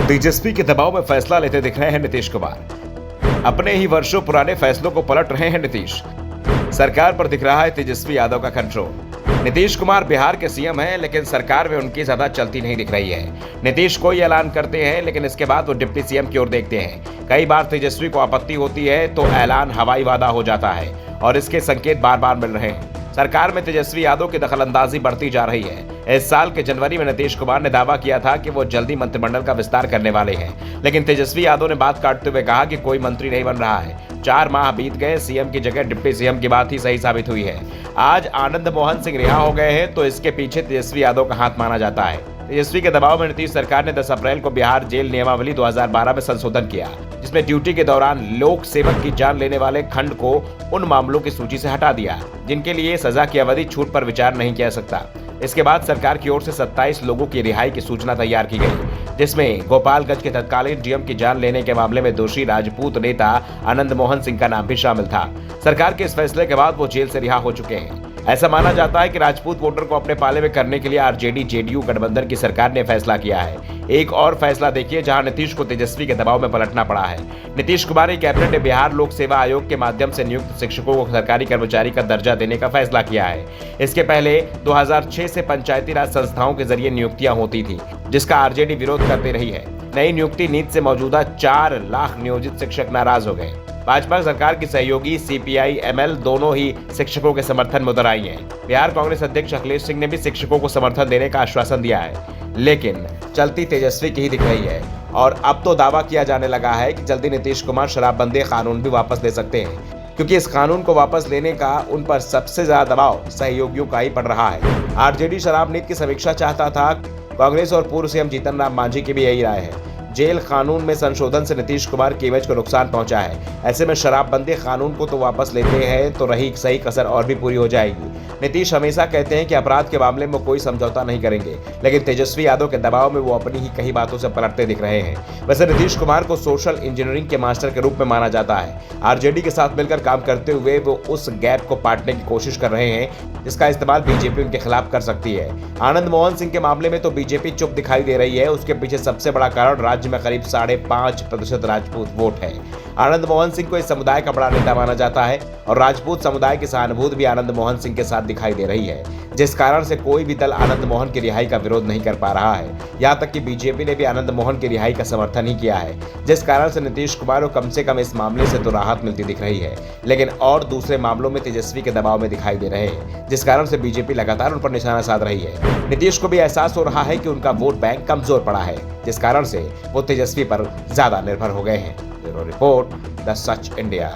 तेजस्वी के दबाव में फैसला लेते दिख रहे हैं नीतीश कुमार। अपने ही वर्षों पुराने फैसलों को पलट रहे हैं नीतीश। सरकार पर दिख रहा है तेजस्वी यादव का कंट्रोल। नीतीश कुमार बिहार के सीएम हैं, लेकिन सरकार में उनकी ज्यादा चलती नहीं दिख रही है। नीतीश कोई ऐलान करते हैं, लेकिन इसके बाद वो डिप्टी सीएम की ओर देखते हैं। कई बार तेजस्वी को आपत्ति होती है तो ऐलान हवाई वादा हो जाता है और इसके संकेत बार बार मिल रहे हैं। सरकार में तेजस्वी यादव की दखलंदाजी बढ़ती जा रही है। इस साल के जनवरी में नीतीश कुमार ने दावा किया था कि वो जल्दी मंत्रिमंडल का विस्तार करने वाले हैं, लेकिन तेजस्वी यादव ने बात काटते हुए कहा कि कोई मंत्री नहीं बन रहा है। 4 माह बीत गए, सीएम की जगह डिप्टी सीएम की बात ही सही साबित हुई है। आज आनंद मोहन सिंह रिहा हो गए हैं तो इसके पीछे तेजस्वी यादव का हाथ माना जाता है। तेजस्वी के दबाव में नीतीश सरकार ने 10 अप्रैल को बिहार जेल नियमावली 2012 में संशोधन किया, जिसमें ड्यूटी के दौरान लोक सेवक की जान लेने वाले खंड को उन मामलों की सूची से हटा दिया जिनके लिए सजा की अवधि छूट पर विचार नहीं किया सकता। इसके बाद सरकार की ओर से 27 लोगों की रिहाई की सूचना तैयार की गई, जिसमें गोपालगंज के तत्कालीन डीएम की जान लेने के मामले में दोषी राजपूत नेता आनंद मोहन सिंह का नाम भी शामिल था। सरकार के इस फैसले के बाद वो जेल से रिहा हो चुके हैं। ऐसा माना जाता है कि राजपूत वोटर को अपने पाले में करने के लिए आरजेडी जेडीयू गठबंधन की सरकार ने फैसला किया है। एक और फैसला देखिए जहां नीतीश को तेजस्वी के दबाव में पलटना पड़ा है। नीतीश कुमार की कैबिनेट ने बिहार लोक सेवा आयोग के माध्यम से नियुक्त शिक्षकों को सरकारी कर्मचारी का दर्जा देने का फैसला किया है। इसके पहले 2006 से पंचायती राज संस्थाओं के जरिए नियुक्तियां होती थी, जिसका आरजेडी विरोध करती रही है। नई नियुक्ति नीति से मौजूदा 4 लाख नियोजित शिक्षक नाराज हो गए। भाजपा सरकार की सहयोगी सीपीआई एमएल दोनों ही शिक्षकों के समर्थन में उतर आई हैं। बिहार कांग्रेस अध्यक्ष अखिलेश सिंह ने भी शिक्षकों को समर्थन देने का आश्वासन दिया है, लेकिन चलती तेजस्वी की ही दिख रही है। और अब तो दावा किया जाने लगा है कि जल्दी नीतीश कुमार शराबबंदी कानून भी वापस ले सकते हैं, क्योंकि इस कानून को वापस लेने का उन पर सबसे ज्यादा दबाव सहयोगियों का ही पड़ रहा है। आरजेडी शराब नीति की समीक्षा चाहता था। कांग्रेस और पूर्व सीएम जीतन राम मांझी की भी यही राय है। जेल कानून में संशोधन से नीतीश कुमार की इमेज को नुकसान पहुंचा है। ऐसे में शराबबंदी कानून को तो वापस लेते हैं तो रही सही कसर और भी पूरी हो जाएगी। नीतीश हमेशा कहते हैं कि अपराध के मामले में कोई समझौता नहीं करेंगे, लेकिन तेजस्वी यादव के दबाव में वो अपनी ही कई बातों से पलटते दिख रहे हैं। वैसे नीतीश कुमार को सोशल इंजीनियरिंग के मास्टर के रूप में माना जाता है। आरजेडी के साथ मिलकर काम करते हुए वो उस गैप को पाटने की कोशिश कर रहे हैं जिसका इस्तेमाल बीजेपी उनके खिलाफ कर सकती है। आनंद मोहन सिंह के मामले में तो बीजेपी चुप दिखाई दे रही है। उसके पीछे सबसे बड़ा कारण राज्य में करीब 5.5% राजपूत वोट है। आनंद मोहन सिंह को इस समुदाय का बड़ा नेता माना जाता है और राजपूत समुदाय की सहानुभूति भी आनंद मोहन सिंह के साथ दिखाई दे रही है, जिस कारण से कोई भी दल आनंद मोहन की रिहाई का विरोध नहीं कर पा रहा है। यहाँ तक कि बीजेपी ने भी आनंद मोहन की रिहाई का समर्थन ही किया है, जिस कारण से नीतीश कुमार को कम से कम इस मामले से तो राहत मिलती दिख रही है, लेकिन और दूसरे मामलों में तेजस्वी के दबाव में दिखाई दे रहे हैं, जिस कारण से बीजेपी लगातार उन पर निशाना साध रही है। नीतीश को भी एहसास हो रहा है कि उनका वोट बैंक कमजोर पड़ा है, जिस कारण से वो तेजस्वी पर ज्यादा निर्भर हो गए हैं। Bureau report, the such India.